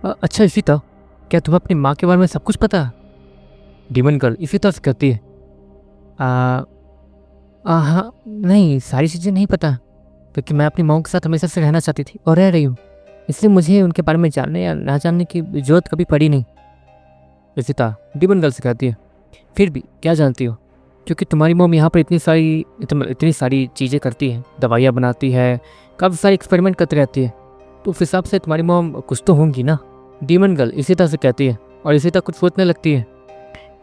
अच्छा इशिता, क्या तुम्हें अपनी माँ के बारे में सब कुछ पता है? डीमन गर्ल इशिता से कहती है। आ, हाँ, नहीं सारी चीज़ें नहीं पता, क्योंकि मैं अपनी माँ के साथ हमेशा से रहना चाहती थी और रह रही हूँ, इसलिए मुझे उनके बारे में जानने या ना जानने की जरूरत कभी पड़ी नहीं। इशिता डीमन गर्ल से कहती है, फिर भी क्या जानती हो? क्योंकि तुम्हारी मॉम यहाँ पर इतनी सारी चीज़ें करती है, दवाइयाँ बनाती है, काफ़ी सारे एक्सपेरिमेंट करती रहती है, तो उस हिसाब से तुम्हारी मॉम कुछ तो होंगी ना। डीमन गर्ल इसी तरह से कहती है और इसी तरह कुछ सोचने लगती है।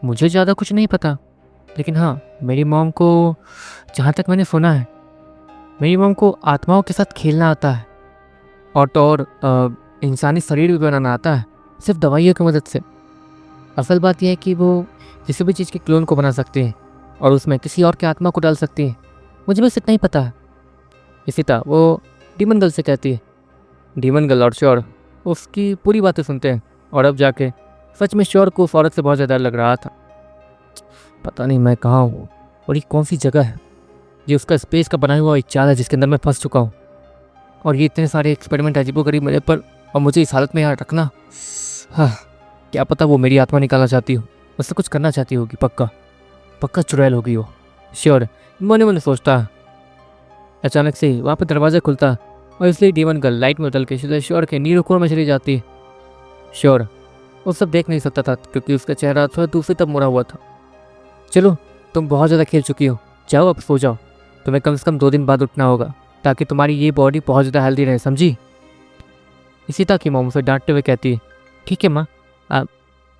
मुझे ज़्यादा कुछ नहीं पता, लेकिन हाँ मेरी मॉम को, जहाँ तक मैंने सुना है, मेरी मॉम को आत्माओं के साथ खेलना आता है और तो और इंसानी शरीर भी बनाना आता है, सिर्फ दवाइयों की मदद से। असल बात यह है कि वो किसी भी चीज़ के क्लोन को बना सकती है और उसमें किसी और की आत्मा को डाल सकती है। मुझे बस इतना ही पता है। इसी तरह वो डीमन गर्ल से कहती है। डीमन गर्ल और श्योर उसकी पूरी बातें सुनते हैं और अब जाके सच में श्योर को उस औरत से बहुत ज़्यादा डर लग रहा था। पता नहीं मैं कहाँ हूँ और ये कौन सी जगह है। ये उसका स्पेस का बनाया हुआ एक जाल है जिसके अंदर मैं फंस चुका हूँ, और ये इतने सारे एक्सपेरिमेंट अजीबोगरीब मेरे पर, और मुझे इस हालत में यहाँ रखना। हाँ, क्या पता वो मेरी आत्मा निकालना चाहती हो, उससे कुछ करना चाहती होगी। पक्का पक्का चुड़ैल होगी वो। श्योर मने मने सोचता है। अचानक से वहाँ पर दरवाज़ा खुलता और इसलिए डीमन गर्ल लाइट में उतल के सीधे श्योर के नीरो कोर में चली जाती है। श्योर वो सब देख नहीं सकता था क्योंकि उसका चेहरा थोड़ा दूसरी तरफ मुड़ा हुआ था। चलो तुम बहुत ज़्यादा खेल चुकी हो, जाओ अब सो जाओ। तुम्हें कम से कम 2 दिन बाद उठना होगा ताकि तुम्हारी ये बॉडी बहुत ज़्यादा हेल्दी रहे, समझी? इशिता की मॉम उसे डांटते हुए कहती है, ठीक है माँ, आप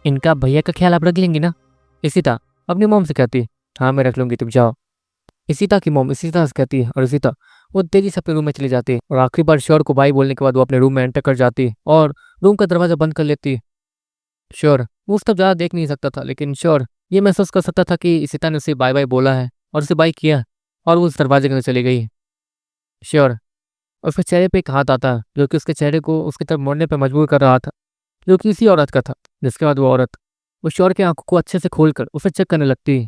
इनका भैया का ख्याल आप रख लेंगी ना? इशिता अपनी मॉम से कहती है, हाँ मैं रख लूँगी, तुम जाओ। इशिता की मॉम इशिता से कहती है और इशिता वो तेजी से अपने रूम में चली जाती है और आखिरी बार श्योर को बाई बोलने के बाद वो अपने रूम में एंटर कर जाती है और रूम का दरवाज़ा बंद कर लेती है। श्योर वो उस तब ज़्यादा देख नहीं सकता था, लेकिन श्योर ये महसूस कर सकता था कि इशिता ने उसे बाय बाय बोला है और उसे बाय किया और वो उस दरवाजे के अंदर चली गई। श्योर उसके चेहरे पे एक हाथ आता है जो कि उसके चेहरे को उसकी तरफ मोड़ने पर मजबूर कर रहा था, जो कि इसी औरत का था। जिसके बाद वो औरत वो श्योर की आंखों को अच्छे से खोलकर उसे चेक करने लगती है।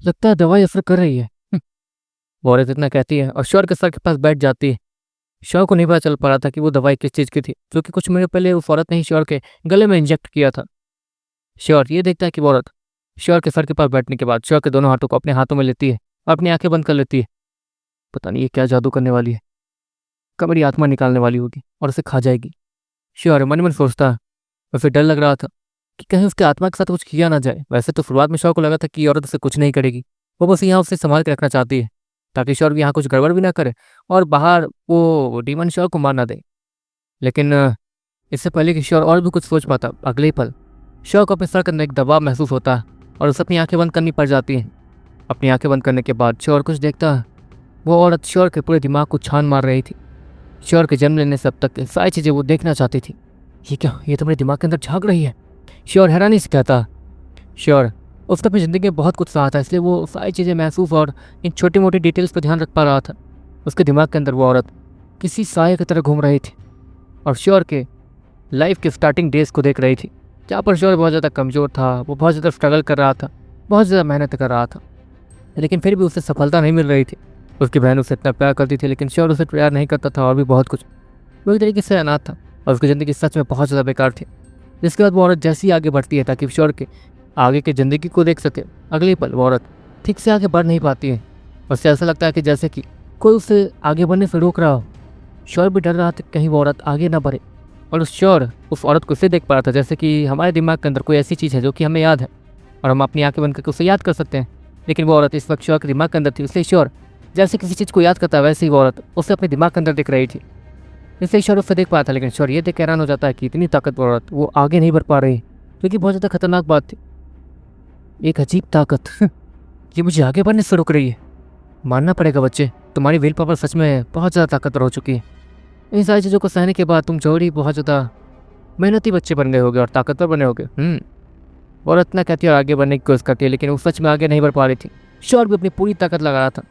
लगता है दवाई असर कर रही है। वो औरत इतना कहती है और श्योर के सर के पास बैठ जाती है। श्योर को नहीं पता चल पा रहा था कि वो दवाई किस चीज़ की थी, जो कि कुछ मिनट पहले उस औरत ने ही श्योर के गले में इंजेक्ट किया था। श्योर ये देखता है कि वो औरत श्योर के सर के पास बैठने के बाद श्योर के दोनों हाथों को अपने हाथों में लेती है और अपनी आंखें बंद कर लेती है। पता नहीं ये क्या जादू करने वाली है, कब मेरी आत्मा निकालने वाली होगी और उसे खा जाएगी। श्योर मन मन सोचता है। उसे डर लग रहा था कि कहीं उसके आत्मा के साथ कुछ किया ना जाए। वैसे तो शुरुआत में श्योर को लगा था कि ये औरत उसे कुछ नहीं करेगी, वो बस यहाँ उसे संभाल के रखना चाहती है ताकि श्योर यहाँ कुछ गड़बड़ भी ना करे और बाहर वो डीमन श्योर को मार ना दे। लेकिन इससे पहले कि श्योर और भी कुछ सोच पाता, अगले ही पल श्योर को अपने सर के अंदर एक दबाव महसूस होता है और उसे अपनी आंखें बंद करनी पड़ जाती हैं। अपनी आंखें बंद करने के बाद श्योर कुछ देखता है। वो औरत श्योर के पूरे दिमाग को छान मार रही थी। श्योर के जन्म लेने से अब तक सारी चीज़ें वो देखना चाहती थी। ये क्या, ये तो मेरे दिमाग के अंदर झांक रही है। श्योर हैरानी से कहता। श्योर उसने अपनी ज़िंदगी में बहुत कुछ सहा था, इसलिए वो सारी चीज़ें महसूस और इन छोटी मोटी डिटेल्स पर ध्यान रख पा रहा था। उसके दिमाग के अंदर वो औरत किसी साये की तरह घूम रही थी और श्योर के लाइफ के स्टार्टिंग डेज को देख रही थी, जहाँ पर श्योर बहुत ज़्यादा कमज़ोर था, वो बहुत ज़्यादा स्ट्रगल कर रहा था, बहुत ज़्यादा मेहनत कर रहा था, लेकिन फिर भी उसे सफलता नहीं मिल रही थी। उसकी बहन उसे इतना प्यार करती थी लेकिन श्योर उसे प्यार नहीं करता था और भी बहुत कुछ। वो एक तरीके से अनाथ था और उसकी ज़िंदगी सच में बहुत ज़्यादा बेकार थी। जिसके बाद वो औरत जैसे ही आगे बढ़ती है ताकि श्योर के आगे की ज़िंदगी को देख सके, अगले पल वो औरत ठीक से आगे बढ़ नहीं पाती है। उससे ऐसा लगता है कि जैसे कि कोई उसे आगे बढ़ने से रोक रहा हो। श्योर भी डर रहा था कहीं वो औरत आगे ना बढ़े और श्योर उस औरत को इससे देख पा रहा था जैसे कि हमारे दिमाग के अंदर कोई ऐसी चीज़ है जो कि हमें याद है और हम अपनी आंखें बंद करके उसे याद कर सकते हैं। लेकिन वो औरत इस वक्त श्योर के दिमाग के अंदर थी, इसलिए श्योर जैसे किसी चीज़ को याद करता है वैसे ही वो औरत उसे अपने दिमाग के अंदर दिख रही थी। इसलिए श्योर उसे देख पाया था, लेकिन श्योर ये देख हैरान हो जाता है कि इतनी ताकतवर औरत वो आगे नहीं बढ़ पा रही, क्योंकि बहुत ज़्यादा खतरनाक बात थी। एक अजीब ताकत ये मुझे आगे बढ़ने से रोक रही है। मानना पड़ेगा बच्चे, तुम्हारी विल पावर सच में बहुत ज़्यादा ताकतवर हो चुकी है। इन सारी चीज़ों को सहने के बाद तुम जरूर ही बहुत ज़्यादा मेहनती बच्चे बन गए होगे और ताकतवर बने होगे। औरत इतना कहती है और आगे बढ़ने की कोशिश करती है, लेकिन वो सच में आगे नहीं बढ़ पा रही थी। श्योर भी अपनी पूरी ताकत लगा रहा था।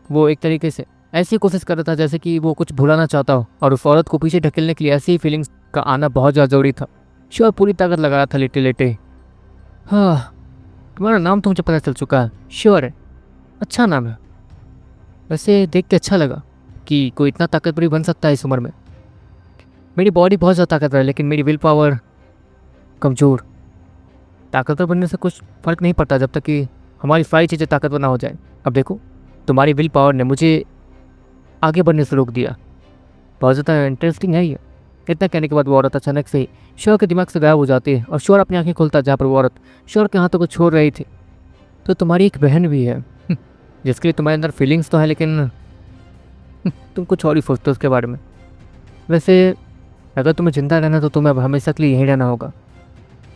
वो एक तरीके से ऐसी कोशिश कर रहा था जैसे कि वो कुछ भुलाना चाहता हो और उस औरत को पीछे ढकेलने के लिए ऐसी फीलिंग्स का आना बहुत ज़्यादा ज़रूरी था। श्योर पूरी ताकत लगा रहा था लेटे लेटे। हाँ, तुम्हारा नाम तो मुझे पता चल चुका है, श्योर है। अच्छा नाम है, वैसे देख के अच्छा लगा कि कोई इतना ताकतवर बन सकता है इस उम्र में। मेरी बॉडी बहुत ज़्यादा ताकतवर है लेकिन मेरी विल पावर कमज़ोर। ताकतवर बनने से कुछ फ़र्क नहीं पड़ता जब तक कि हमारी सारी चीज़ें ताकतवर ना हो जाए। अब देखो, तुम्हारी विल पावर ने मुझे आगे बढ़ने से रोक दिया। बहुत ज़्यादा इंटरेस्टिंग है ये। इतना कहने के बाद वो औरत अचानक से श्योर के दिमाग से गायब हो जाती है और श्योर अपनी आंखें खोलता है जहाँ पर वो औरत श्योर के हाथों को छोड़ रही थी। तो तुम्हारी एक बहन भी है जिसके लिए तुम्हारे अंदर फीलिंग्स तो है लेकिन तुम कुछ और ही सोचते हो उसके बारे में। वैसे अगर तुम्हें जिंदा रहना तो तुम्हें अब हमेशा के लिए यहीं रहना होगा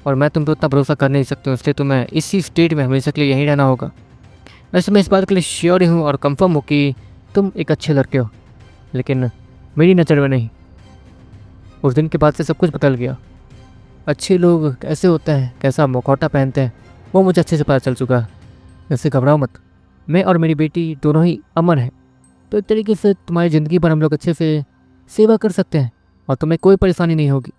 और मैं तुम पे उतना भरोसा कर नहीं सकती हूँ, इसलिए तुम्हें इसी स्टेट में हमेशा के लिए यहीं रहना होगा। वैसे मैं इस बात के लिए श्योर ही हूँ और कंफर्म हूँ कि तुम एक अच्छे लड़के हो, लेकिन मेरी नज़र में नहीं। उस दिन के बाद से सब कुछ बदल गया। अच्छे लोग कैसे होते हैं, कैसा मुखौटा पहनते हैं, वो मुझे अच्छे से पता चल चुका है। वैसे घबराओ मत, मैं और मेरी बेटी दोनों ही अमर हैं, तो एक तरीके से तुम्हारी ज़िंदगी पर हम लोग अच्छे से सेवा कर सकते हैं और तुम्हें कोई परेशानी नहीं होगी।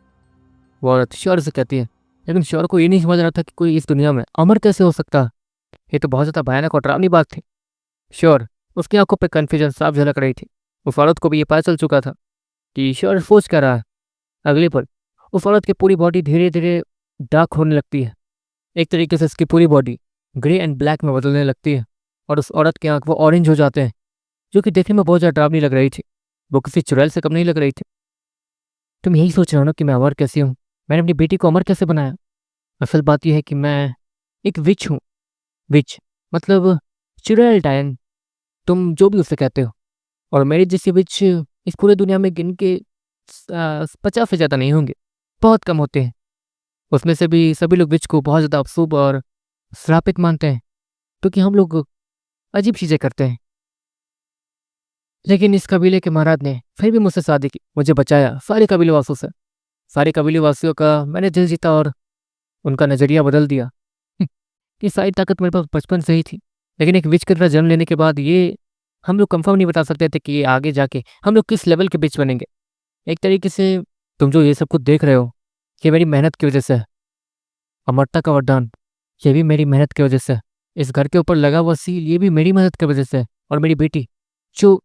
वो औरत श्योर से कहती है, लेकिन श्योर को ये नहीं समझ रहा था कि कोई इस दुनिया में अमर कैसे हो सकता। ये तो बहुत ज़्यादा भयानक और डरावनी बात थी। श्योर, उसकी आंखों पे कन्फ्यूजन साफ झलक रही थी। उस औरत को भी ये पता चल चुका था कि श्योर सोच क्या रहा है। अगले पल उस औरत की पूरी बॉडी धीरे धीरे डार्क होने लगती है। एक तरीके से उसकी पूरी बॉडी ग्रे एंड ब्लैक में बदलने लगती है और उस औरत के आंख वो ऑरेंज हो जाते हैं, जो कि देखने में बहुत ज़्यादा डरावनी लग रही थी। वो किसी चुड़ैल से कम नहीं लग रही थी। तुम यही सोच रहे हो ना कि मैं अमर कैसी हूँ, मैंने अपनी बेटी को अमर कैसे बनाया। असल बात यह है कि मैं एक विच हूँ। विच मतलब चुड़ैल टाइन, तुम जो भी उसे कहते हो। और मेरे जैसे विच इस पूरे दुनिया में गिन के 50 से ज़्यादा नहीं होंगे, बहुत कम होते हैं। उसमें से भी सभी लोग विच को बहुत ज़्यादा अशुभ और श्रापित मानते हैं क्योंकि हम लोग अजीब चीज़ें करते हैं। लेकिन इस कबीले के महाराज ने फिर भी मुझसे शादी की, मुझे बचाया सारे कबीले वासियों से। सारे कबीले वासियों का मैंने दिल जीता और उनका नज़रिया बदल दिया। ये सारी ताकत मेरे पास बचपन से ही थी, लेकिन एक विच की तरह जन्म लेने के बाद ये हम लोग कंफर्म नहीं बता सकते थे कि ये आगे जाके हम लोग किस लेवल के बीच बनेंगे। एक तरीके से तुम जो ये सब कुछ देख रहे हो, ये मेरी मेहनत की वजह से है। अमरता का वरदान, ये भी मेरी मेहनत की वजह से है। इस घर के ऊपर लगा हुआ सील, ये भी मेरी मेहनत की वजह से है। और मेरी बेटी जो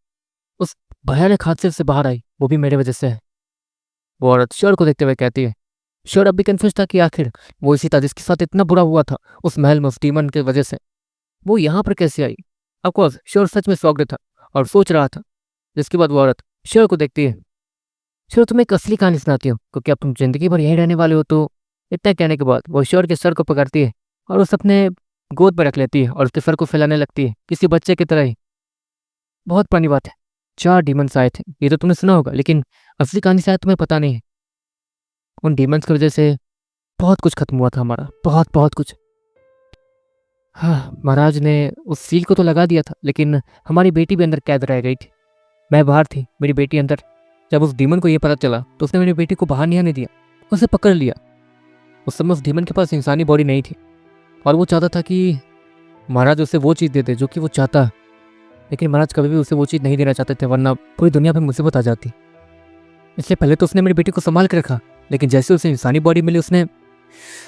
उस भयानक हादसे से बाहर आई, वो भी मेरे वजह से है। वो औरत श्योर को देखते हुए कहती है। श्योर अब भी कंफ्यूज था कि आखिर वो इसी था जिसके साथ इतना बुरा हुआ था उस महल में उस डीमन की वजह से, वो यहाँ पर कैसे आई। ऑफकोर्स श्योर सच में शॉक्ड था और सोच रहा था। जिसके बाद वो औरत श्योर को देखती है। श्योर, तुम्हें एक असली कहानी सुनाती हूँ क्योंकि अब तुम जिंदगी भर यहीं रहने वाले हो। तो इतना कहने के बाद वो श्योर के सर को पकड़ती है और उस अपने गोद पर रख लेती है और उसके सर को फैलाने लगती है किसी बच्चे की तरह ही। बहुत पुरानी बात है, 4 डीमंस आए थे, ये तो तुमने सुना होगा, लेकिन असली कहानी शायद तुम्हें पता नहीं है। उन डीमंस की वजह से बहुत कुछ खत्म हुआ था हमारा, बहुत बहुत कुछ। हाँ, महाराज ने उस सील को तो लगा दिया था, लेकिन हमारी बेटी भी अंदर कैद रह गई थी। मैं बाहर थी, मेरी बेटी अंदर। जब उस डीमन को ये पता चला तो उसने मेरी बेटी को बाहर नहीं आने दिया, उसे पकड़ लिया। उस समय उस डीमन के पास इंसानी बॉडी नहीं थी और वो चाहता था कि महाराज उसे वो चीज़ दे दे जो कि वो चाहता, लेकिन महाराज कभी भी उसे वो चीज़ नहीं देना चाहते थे, वरना पूरी दुनिया पर मुसीबत आ जाती। इसलिए पहले तो उसने मेरी बेटी को संभाल के रखा, लेकिन जैसे उसे इंसानी बॉडी मिली उसने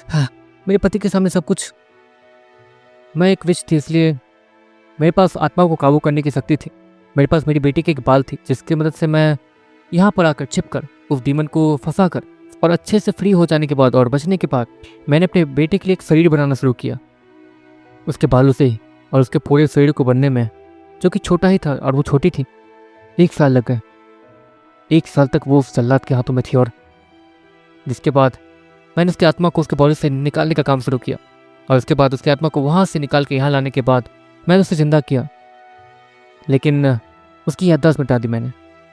हाँ, मेरे पति के सामने सब कुछ। मैं एक विच थी, इसलिए मेरे पास आत्मा को काबू करने की शक्ति थी। मेरे पास मेरी बेटी की एक बाल थी जिसकी मदद से मैं यहाँ पर आकर छिप कर उस डीमन को फंसा कर और अच्छे से फ्री हो जाने के बाद और बचने के बाद मैंने अपने बेटे के लिए एक शरीर बनाना शुरू किया उसके बालों से ही। और उसके पूरे शरीर को बनने में, जो कि छोटा ही था और वो छोटी थी, 1 साल लग गए। 1 साल तक वो उस जल्लाद के हाथों में थी और जिसके बाद मैंने उसकी आत्मा को उसके बॉडी से निकालने का काम शुरू किया। और उसके बाद उसकी आत्मा को वहाँ से निकाल के यहाँ लाने के बाद मैंने उसे जिंदा किया, लेकिन उसकी याददाश्त मिटा दी मैंने।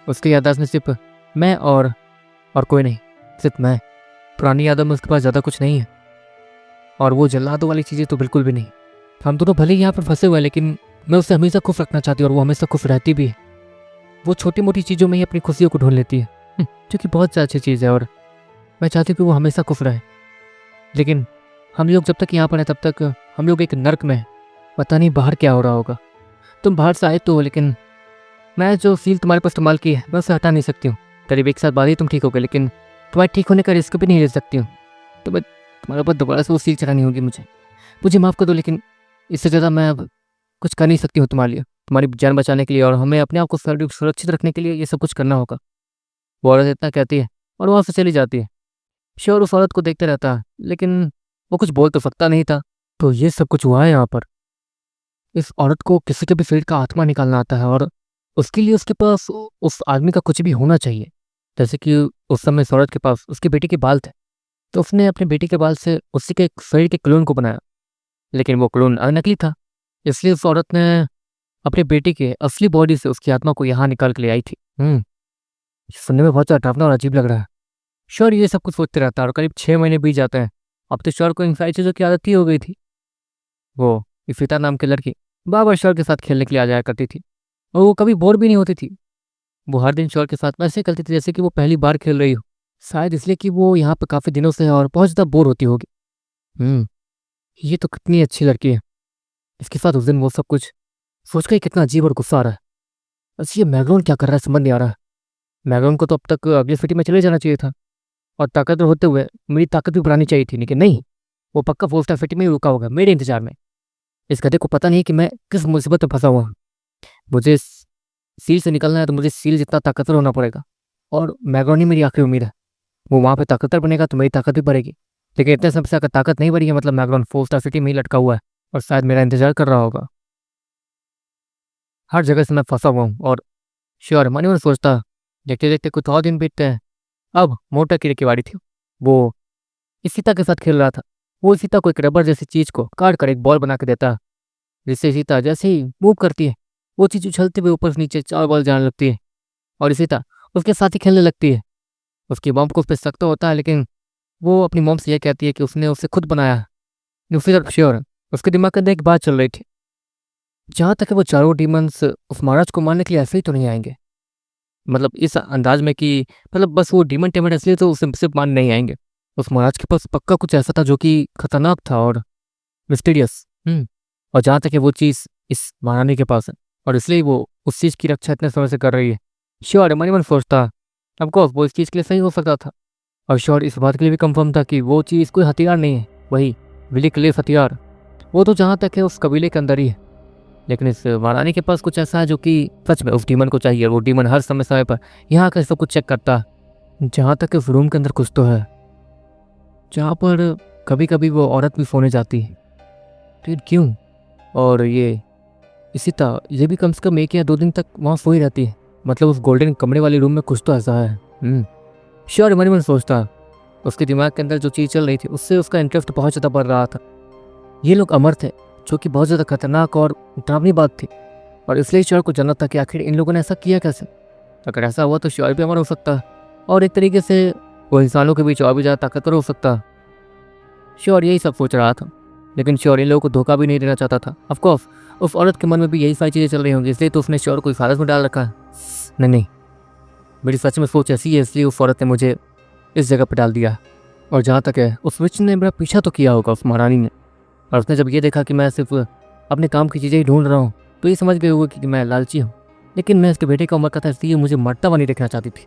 उसकी याददाश्त में सिर्फ मैं और कोई नहीं, सिर्फ मैं। पुरानी यादों में उसके पास ज़्यादा कुछ नहीं है और वो जल्लादों वाली चीज़ें तो बिल्कुल भी नहीं। हम दोनों भले ही यहाँ पर फंसे हुए हैं, लेकिन मैं उसे हमेशा खुश रखना चाहती हूँ और वो हमेशा खुश रहती भी है। वो छोटी मोटी चीज़ों में ही अपनी खुशियों को ढूंढ लेती है, जो कि बहुत अच्छी चीज़ है और मैं चाहती हूँ कि वो हमेशा खुश रहे। लेकिन हम लोग जब तक यहाँ पर हैं तब तक हम लोग एक नर्क में हैं। पता नहीं बाहर क्या हो रहा होगा। तुम बाहर से आए तो, लेकिन मैं जो सील तुम्हारे पास इस्तेमाल की है मैं उसे हटा नहीं सकती हूँ। करीब 1 साल बाद ही तुम ठीक होगे, लेकिन तुम्हारे ठीक होने का रिस्क भी नहीं ले सकती हूँ। तो मैं तुम्हारे ऊपर दोबारा से वो सील चढ़ानी होगी। मुझे माफ़ कर दो, लेकिन इससे ज़्यादा मैं अब कुछ कर नहीं सकती हूँ तुम्हारे लिए, तुम्हारी जान बचाने के लिए और हमें अपने आप को सुरक्षित रखने के लिए ये सब कुछ करना होगा। वो औरत इतना कहती है और वहाँ से चली जाती है। श्योर उस औरत को देखते रहता है, लेकिन वो कुछ बोल तो सकता नहीं था। तो ये सब कुछ हुआ है यहाँ पर। इस औरत को किसी के भी शरीर का आत्मा निकालना आता है, और उसके लिए उसके पास उस आदमी का कुछ भी होना चाहिए। जैसे कि उस समय इस औरत के पास उसकी बेटी के बाल थे, तो उसने अपने बेटी के बाल से उसी के शरीर के क्लोन को बनाया, लेकिन वो क्लोन नकली था। इसलिए उस औरत ने अपनी बेटी के असली बॉडी से उसकी आत्मा को यहाँ निकाल के ले आई थी। सुनने में बहुत ज़्यादा डरावना और अजीब लग रहा है। श्योर ये सब कुछ सोचते रहता है, और करीब 6 महीने बीत जाते हैं। अब तो श्योर को इन सारी चीज़ों की आदत ही हो गई थी। वो इफिता नाम की लड़की बार बार श्योर के साथ खेलने के लिए आ जाया करती थी, और वो कभी बोर भी नहीं होती थी। वो हर दिन श्योर के साथ वैसे खेलती थी जैसे कि वो पहली बार खेल रही हो। शायद इसलिए कि वो यहाँ पे काफ़ी दिनों से है और बहुत ज़्यादा बोर होती होगी। हम्म ये तो कितनी अच्छी लड़की है। इसके साथ उस दिन वो सब कुछ सोच कर ही कितना अजीब और गुस्सा आ रहा है। बस ये मैग्रोन क्या कर रहा है समझ नहीं आ रहा है। मैग्रोन को तो अब तक अगली सिटी में चले जाना चाहिए था, और ताकतवर होते हुए मेरी ताकत भी बढ़ानी चाहिए थी, लेकिन नहीं, वो पक्का फोर स्टार सिटी में ही रुका होगा मेरे इंतजार में। इस गधे को पता नहीं कि मैं किस मुसीबत में फंसा हुआ हूँ। मुझे सील से निकलना है तो मुझे सील जितना ताकतवर होना पड़ेगा, और मैग्रोन ही मेरी आखिरी उम्मीद है। वो वहाँ पे ताकतवर बनेगा तो मेरी ताकत भी बढ़ेगी, लेकिन इतने समय से अगर ताकत नहीं बढ़ी है मतलब मैग्रोन फोर स्टार सिटी में ही लटका हुआ है और शायद मेरा इंतजार कर रहा होगा। हर जगह से मैं फंसा हुआ हूँ, और श्योर मन ही मन सोचता। देखते देखते कुछ और दिन बीतते हैं। अब मोटा कीड़े की बारी थी। वो इशिता के साथ खेल रहा था। वो इशिता को एक रबर जैसी चीज को काट कर एक बॉल बना के देता है, जिससे इशिता जैसे ही मूव करती है वो चीज उछलते हुए ऊपर से नीचे चार बॉल जाने लगती है, और इशिता उसके साथ ही खेलने लगती है। उसकी मॉम को उस पर शक तो होता है, लेकिन वो अपनी मॉम से यह कहती है कि उसने उसे खुद बनाया है। दूसरी तरफ श्योर उसके दिमाग के अंदर एक बात चल रही थी। जहाँ तक है वो चारों डीमंस उस महाराज को मारने के लिए ऐसे ही तो नहीं आएंगे, मतलब इस अंदाज में कि मतलब बस वो डीमन टेमन इसलिए तो उसे सिर्फ मान नहीं आएंगे। उस महाराज के पास पक्का कुछ ऐसा था जो कि खतरनाक था और मिस्टीरियस। और जहाँ तक है वो चीज़ इस महारानी के पास है, और इसलिए वो उस चीज़ की रक्षा इतने समय से कर रही है। श्योर मन ही मन सोचता, ऑफकोर्स वो इस चीज़ के लिए सही हो सकता था, और श्योर इस बात के लिए भी कंफर्म था कि वो चीज़ कोई हथियार नहीं है, वही विली क्लेस हथियार। वो तो जहाँ तक है उस कबीले के अंदर ही है, लेकिन इस महारानी के पास कुछ ऐसा है जो कि सच में उस डीमन को चाहिए। वो डीमन हर समय समय पर यहाँ आकर सब कुछ चेक करता है। जहाँ तक इस रूम के अंदर कुछ तो है, जहाँ पर कभी कभी वो औरत भी सोने जाती है। फिर क्यों? और ये इशिता ये भी कम से कम 1 या 2 दिन तक वहाँ सोई रहती है, मतलब उस गोल्डन कमरे वाले रूम में कुछ तो ऐसा है। श्योर मन ही मन सोचता। उसके दिमाग के अंदर जो चीज़ चल रही थी उससे उसका इंटरेस्ट बहुत ज़्यादा बढ़ रहा था। ये लोग अमर थे, जो कि बहुत ज़्यादा खतरनाक और डरावनी बात थी, और इसलिए श्योर को जानना था कि आखिर इन लोगों ने ऐसा किया कैसे। अगर ऐसा हुआ तो श्योर भी अमर हो सकता, और एक तरीके से वो इंसानों के बीच और भी ज़्यादा ताकतवर हो सकता। श्योर यही सब सोच रहा था, लेकिन श्योर इन लोगों को धोखा भी नहीं देना चाहता था। ऑफकोर्स उस औरत के मन में भी यही सारी चीज़ें चल रही होंगी, इसलिए तो उसने श्योर को हिफाजत में डाल रखा है। नहीं नहीं, मेरी सच में सोच ऐसी है, इसलिए उस औरत ने मुझे इस जगह पर डाल दिया। और जहाँ तक है उस विच ने मेरा पीछा तो किया होगा, उस महारानी ने, और उसने जब ये देखा कि मैं सिर्फ अपने काम की चीज़ें ही ढूंढ रहा हूँ तो ये समझ गए होगा कि मैं लालची हूँ। लेकिन मैं इसके बेटे का उम्र का था, इसलिए मुझे मरता हुआ नहीं देखना चाहती थी।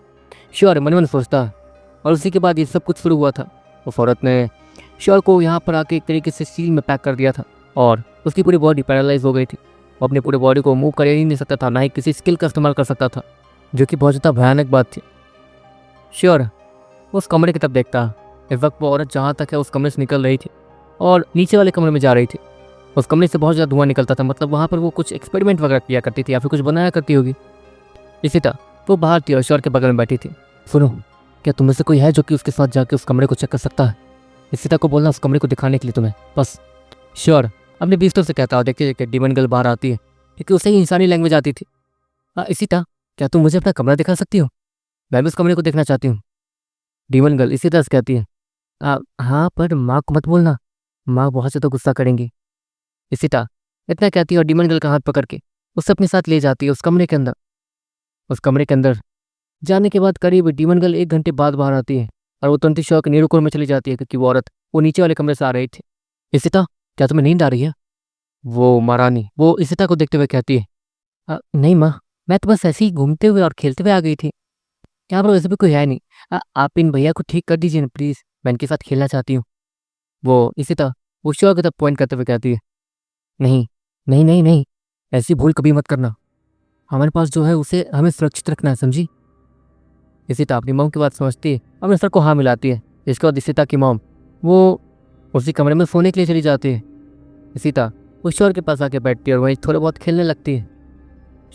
श्योर मन मन सोचता। और उसी के बाद ये सब कुछ शुरू हुआ था। उस औरत ने श्योर को यहाँ पर आके एक तरीके से सील में पैक कर दिया था, और उसकी पूरी बॉडी पैरालाइज हो गई थी। वो अपनी पूरी बॉडी को मूव कर ही नहीं सकता था, ना ही किसी स्किल का इस्तेमाल कर सकता था, जो कि बहुत ज़्यादा भयानक बात थी। श्योर उस कमरे की तरफ देखता। इस वक्त वो औरत जहाँ तक है उस कमरे से निकल रही थी और नीचे वाले कमरे में जा रही थी। उस कमरे से बहुत ज़्यादा धुआं निकलता था, मतलब वहाँ पर वो कुछ एक्सपेरिमेंट वगैरह किया करती थी या फिर कुछ बनाया करती होगी। इसी तरह वो बाहर थी और श्योर के बगल में बैठी थी। सुनो, क्या तुम में से कोई है जो कि उसके साथ जाके उस कमरे को चेक कर सकता है? इशिता को बोलना उस कमरे को दिखाने के लिए तुम्हें बस। श्योर अपने बीस्तों से कहता, और देखते देखते डीमन गर्ल बाहर आती है, क्योंकि उसे ही इंसानी लैंग्वेज आती थी। इशिता, क्या तुम मुझे अपना कमरा दिखा सकती हो? मैं भी उस कमरे को देखना चाहती हूँ। डीमन गर्ल इसी तरह से कहती है। हाँ, पर माँ को मत बोलना, माँ बहुत ज़्यादा गुस्सा करेंगी। इशिता इतना कहती है और डीमन गर्ल का हाथ पकड़ के उसे अपने साथ ले जाती है उस कमरे के अंदर। उस कमरे के अंदर जाने के बाद करीब डीमन गर्ल 1 घंटे बाद बाहर आती है, और वो तुरंत श्योर के नीरुकोर में चली जाती है, क्योंकि वो औरत वो नीचे वाले कमरे से आ रही थी। इशिता, क्या तुम्हें नींद आ रही है? वो महारानी वो इशिता को देखते हुए कहती है। नहीं माँ, मैं तो बस ऐसे ही घूमते हुए और खेलते हुए आ गई थी। यहाँ पर वैसे भी कोई है नहीं। आप इन भैया को ठीक कर दीजिए ना प्लीज़, मैं इनके साथ खेलना चाहती हूँ। वो इशिता वो श्योर की तरफ पॉइंट करते हुए कहती है। नहीं नहीं नहीं नहीं, ऐसी भूल कभी मत करना। हमारे पास जो है उसे हमें सुरक्षित रखना है, समझी? इशिता अपनी मॉम की बात समझती है, अपने सर को हाँ मिलाती है। इसके बाद इशिता की मॉम वो उसी कमरे में सोने के लिए चली जाती है। इशिता उस शोर के पास आके बैठती है और वहीं थोड़ा बहुत खेलने लगती है।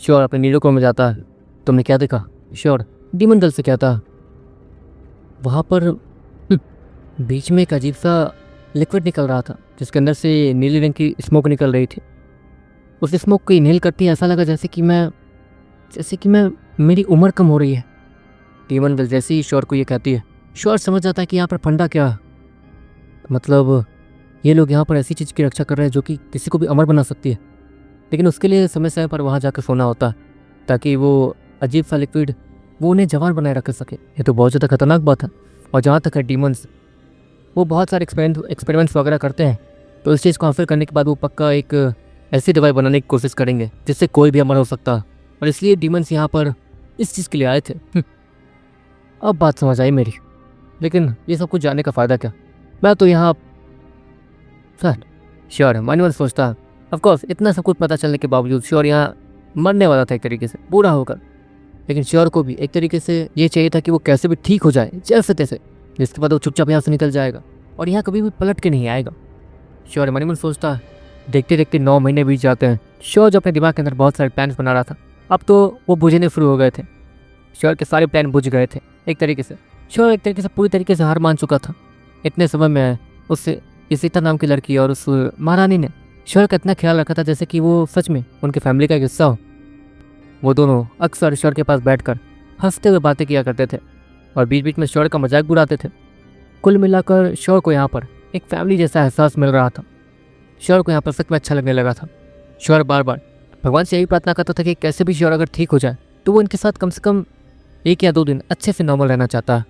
श्योर अपने नीलो में जाता है। तुमने क्या देखा? श्योर डीमन गर्ल से क्या था? वहाँ पर बीच में एक अजीब सा लिक्विड निकल रहा था जिसके अंदर से नीली रंग की स्मोक निकल रही थी। उस स्मोक को इनहेल करती ऐसा लगा जैसे कि मैं मेरी उम्र कम हो रही है। डीमन गर्ल जैसे ही श्योर को ये कहती है, श्योर समझ जाता है कि यहाँ पर फंडा क्या, मतलब ये लोग यहाँ पर ऐसी चीज़ की रक्षा कर रहे हैं जो कि किसी को भी अमर बना सकती है। लेकिन उसके लिए समय समय पर वहाँ जाकर सोना होता है ताकि वो अजीब सा लिक्विड वो उन्हें जवान बनाए रख सके। ये तो बहुत ज़्यादा खतरनाक बात है। और जहाँ तक है डीमंस, वो बहुत सारे एक्सपेरिमेंट्स वगैरह करते हैं, तो इस चीज़ को हासिल करने के बाद वो पक्का एक ऐसी दवाई बनाने की कोशिश करेंगे जिससे कोई भी अमर हो सकता है। और इसलिए डीमंस यहाँ पर इस चीज़ के लिए आए थे। अब बात समझ आई मेरी। लेकिन ये सब कुछ जानने का फ़ायदा क्या? मैं तो यहाँ सर श्योर मन मन सोचता, ऑफकोर्स इतना सब कुछ पता चलने के बावजूद श्योर यहाँ मरने वाला था एक तरीके से, बूढ़ा होकर। लेकिन श्योर को भी एक तरीके से ये चाहिए था कि वो कैसे भी ठीक हो जाए जैसे तैसे, जिसके बाद वो चुपचाप यहाँ से निकल जाएगा और यहाँ कभी भी पलट के नहीं आएगा। श्योर मन मन सोचता। देखते देखते 9 महीने बीत जाते हैं। श्योर जो अपने दिमाग के अंदर बहुत सारे प्लान्स बना रहा था, अब तो वो बुझने शुरू हो गए थे। श्योर के सारे प्लान बुझ गए थे एक तरीके से। श्योर एक तरीके से पूरी तरीके से हार मान चुका था। इतने समय में उससे इशिता नाम की लड़की और उस महारानी ने श्योर का इतना ख्याल रखा था जैसे कि वो सच में उनकी फैमिली का एक हिस्सा हो। वो दोनों अक्सर श्योर के पास बैठकर हंसते हुए बातें किया करते थे और बीच बीच में श्योर का मजाक भी उड़ाते थे। कुल मिलाकर श्योर को यहाँ पर एक फैमिली जैसा एहसास मिल रहा था। श्योर को यहाँ पर सच में अच्छा लगने लगा था। श्योर बार बार भगवान से यही प्रार्थना करता था कि कैसे भी श्योर अगर ठीक हो जाए तो वो इनके साथ कम से कम 1 या 2 दिन अच्छे से नॉर्मल रहना चाहता है।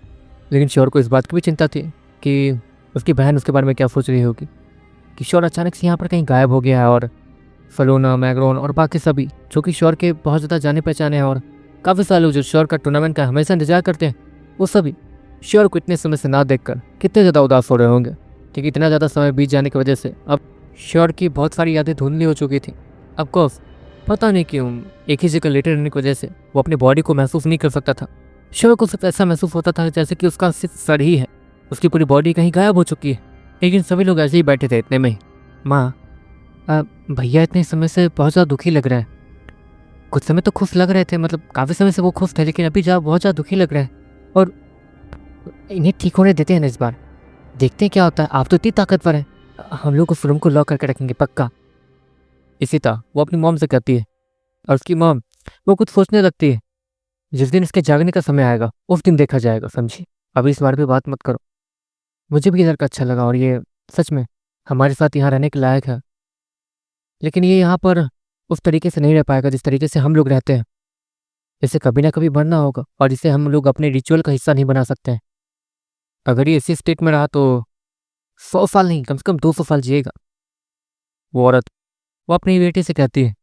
लेकिन श्योर को इस बात की भी चिंता थी कि उसकी बहन उसके बारे में क्या सोच रही होगी, कि श्योर अचानक से यहाँ पर कहीं गायब हो गया है और फलोना, मैग्रोन और बाकी सभी जो कि श्योर के बहुत ज़्यादा जाने पहचाने हैं और काफ़ी सालों जो श्योर का टूर्नामेंट का हमेशा इंतजार करते हैं, वो सभी श्योर को इतने समय से ना देखकर कितने ज़्यादा उदास हो रहे होंगे। क्योंकि इतना ज़्यादा समय बीत जाने की वजह से अब श्योर की बहुत सारी यादें धुंधली हो चुकी थी। ऑफकोर्स पता नहीं क्यों एक ही जगह लेटे रहने की वजह से वो अपनी बॉडी को महसूस नहीं कर सकता था। श्योर को सिर्फ ऐसा महसूस होता था जैसे कि उसका सिर्फ सर ही है, उसकी पूरी बॉडी कहीं गायब हो चुकी है। लेकिन सभी लोग ऐसे ही बैठे थे। इतने में ही माँ, भैया इतने समय से बहुत ज़्यादा दुखी लग रहे हैं। कुछ समय तो खुश लग रहे थे, मतलब काफ़ी समय से वो खुश थे, लेकिन अभी बहुत ज़्यादा दुखी लग रहे हैं और इन्हें ठीक होने देते हैं ना इस बार, देखते हैं क्या होता है। आप तो इतनी ताकतवर हैं, हम लोग उस रूम को लॉक करके रखेंगे पक्का। इशिता वो अपनी मॉम से कहती है और उसकी मॉम वो कुछ सोचने लगती है। जिस दिन इसके जागने का समय आएगा उस दिन देखा जाएगा, समझी? अभी इस बारे पे बात मत करो। मुझे भी ये लड़का अच्छा लगा और ये सच में हमारे साथ यहाँ रहने के लायक है, लेकिन ये यहाँ पर उस तरीके से नहीं रह पाएगा जिस तरीके से हम लोग रहते हैं। इसे कभी ना कभी बनना होगा और इसे हम लोग अपने रिचुअल का हिस्सा नहीं बना सकते हैं। अगर ये इसी स्टेट में रहा तो 100 साल नहीं, कम से कम 200 साल जिएगा। वो औरत वो अपनी बेटी से कहती है,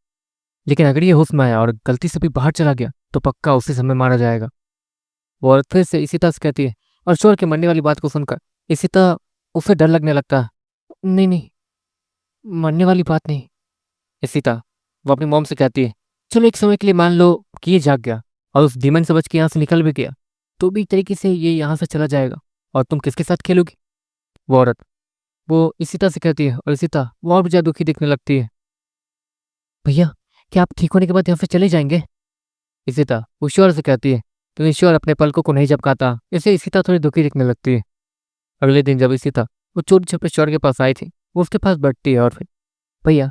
लेकिन अगर ये होश में आया और गलती से भी बाहर चला गया तो पक्का उसी समय मारा जाएगा। वो औरत फिर से इशिता से कहती है और श्योर के मरने वाली बात को सुनकर इशिता उसे डर लगने लगता है। नहीं नहीं, मरने वाली बात नहीं। इशिता वो अपनी मॉम से कहती है, चलो एक समय के लिए मान लो कि ये जाग गया और उस डीमन से बच के यहाँ से निकल भी गया, तो भी एक तरीके से ये यहाँ से चला जाएगा और तुम किसके साथ खेलोगी? वो औरत वो इशिता से कहती है और इशिता वो और भी ज़्यादा दुखी दिखने लगती है। भैया क्या आप ठीक होने के बाद यहाँ से चले जाएंगे? इशिता वो श्योर से कहती है, क्योंकि श्योर अपने पलकों को नहीं झपकाता, इससे इशिता थोड़ी दुखी दिखने लगती है। अगले दिन जब इशिता वो चोरी छुपे श्योर के पास आई थी, वो उसके पास बैठती है और फिर, भैया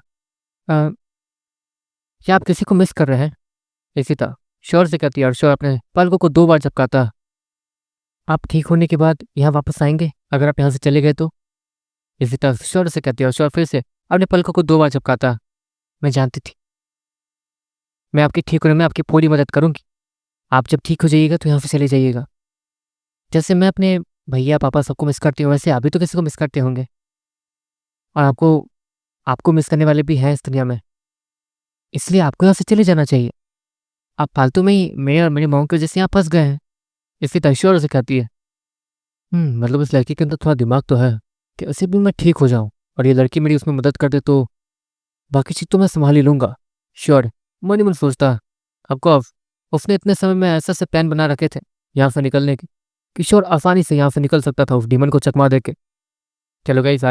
क्या आप किसी को मिस कर रहे हैं? इशिता श्योर से कहती है और श्योर अपने पलकों को 2 बार झपकाता। आप ठीक होने के बाद यहाँ वापस आएंगे अगर आप यहाँ से चले गए तो? इशिता श्योर से कहती है और श्योर फिर से अपने पलकों को 2 बार झपकाता। मैं जानती थी मैं आपके ठीक होने में आपकी पूरी मदद करूंगी। आप जब ठीक हो जाइएगा तो यहाँ से चले जाइएगा। जैसे मैं अपने भैया पापा सबको मिस करती हूँ, वैसे आप भी तो किसी को मिस करते होंगे और आपको मिस करने वाले भी हैं इस दुनिया में, इसलिए आपको यहाँ से चले जाना चाहिए। आप फालतू में ही मेरे और मेरी मॉम की वजह से यहाँ फंस गए हैं। इसी श्योर से कहती है, मतलब इस लड़की के अंदर थोड़ा दिमाग तो है कि उसे भी मैं ठीक हो जाऊँ और ये लड़की मेरी उसमें मदद कर दे तो बाकी चीज़ तो मैं संभाल ही लूँगा। श्योर मन ही मन सोचता, ऑफकोर्स उसने इतने समय में ऐसा से प्लान बना रखे थे यहाँ से निकलने की। किशोर आसानी से यहाँ से निकल सकता था उस डीमन को चकमा दे के। चलो गाइस, आज